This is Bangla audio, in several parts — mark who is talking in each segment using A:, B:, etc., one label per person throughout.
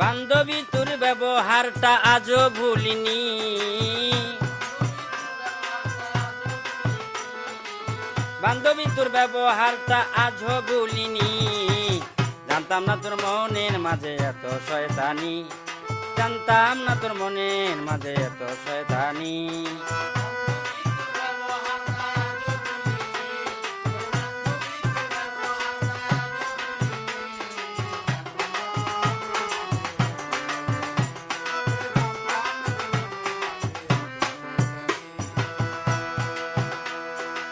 A: বান্ধবী তোর ব্যবহারটা আজও ভুলিনি, বান্ধবী তোর ব্যবহারটা আজও ভুলিনি। জানতাম না তোর মনের মাঝে এত শয়তানি, জানতাম না তোর মনের মাঝে এত শয়তানি।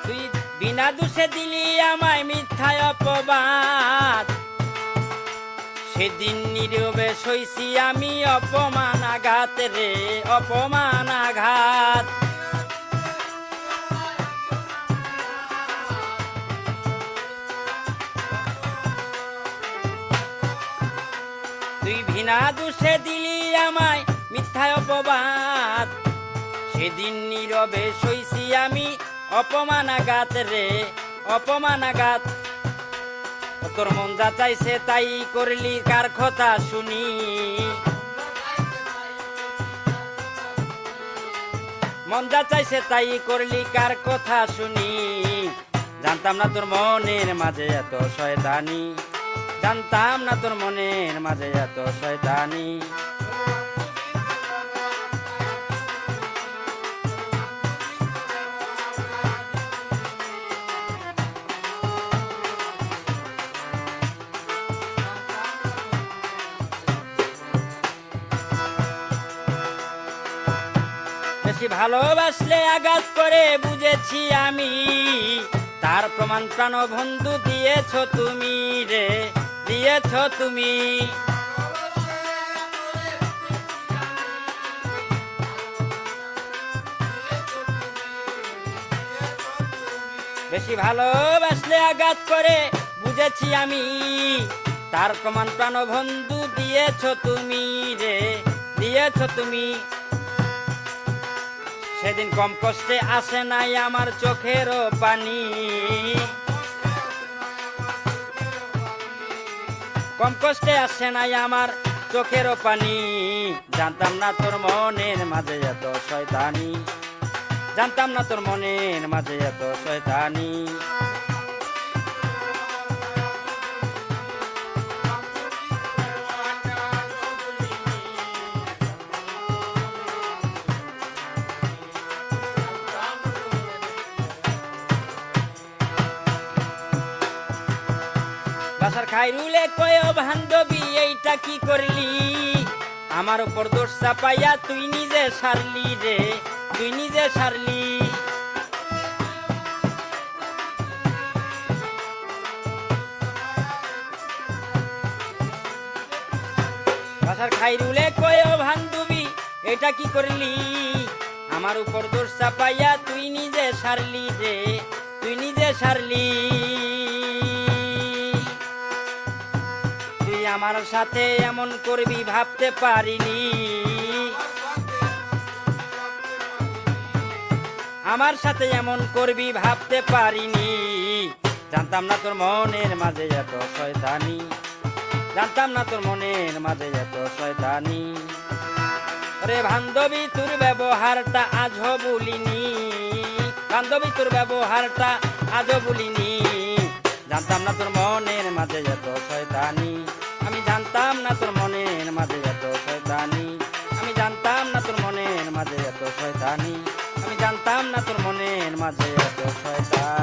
A: তুই বিনা দোষে দিলি আমায় মিথ্যায় অপবাদ, সেদিন নীরবে সইছি আমি অপমান আঘাত রে, অপমান আঘাত। তুই বিনা দোষে দিলি আমায় মিথ্যায় অপবাদ, সেদিন নীরবে সইছি আমি অপমান আঘাত রে, অপমান আঘাত। তোর মন যা চাইছে তাই করলি কার কথা শুনি, মন যা চাইছে তাই করলি কার কথা শুনি। জানতাম না তোর মনের মাঝে এত শয়তানি, জানতাম না তোর মনের মাঝে এত শয়তানি। বেশি ভালোবাসলে আঘাত করে বুঝেছি আমি, তার প্রমাণ প্রাণ বন্ধু দিয়েছ তুমি রে, দিয়েছ তুমি। বেশি ভালোবাসলে আঘাত করে বুঝেছি আমি, তার প্রমাণ প্রাণ বন্ধু দিয়েছ তুমি রে, দিয়েছ তুমি। সেদিন কম কষ্টে আসে নাই আমার চোখেরও পানি, কম কষ্টে আসে নাই আমার চোখেরও পানি। জানতাম না তোর মনের মাঝে এত শয়তানি, জানতাম না তোর মনের মাঝে এত শয়তানি। বাসার খাইরুলে কয় বান্ধবী এইটা কি করলি, আমার উপর দোষ চাপাইয়া তুই নিজে সারলি রে, তুই নিজে সারলি। বাসার খাইরুলে কয় বান্ধবী এটা কি করলি, আমার উপর দোষ চাপাইয়া তুই নিজে সারলি রে, তুই নিজে সারলি। তুই আমার সাথে এমন করবি ভাবতে পারিনি, আমার সাথে এমন করবি ভাবতে পারিনি। জানতাম না তোর মনের মাঝে এত শয়তানি, জানতাম না তোর মনের মাঝে এত শয়তানি। রে বান্ধবী তোর ব্যবহারটা আজও ভুলিনি, বান্ধবী তোর ব্যবহারটা আজও ভুলিনি। জানতাম না তোর মনের মাঝে এত শয়তানি, আমি জানতাম না তোর মনের মাঝে এত শয়তানি, আমি জানতাম না তোর মনের মাঝে এত শয়তানি, আমি জানতাম না তোর মনের মাঝে এত শয়তানি।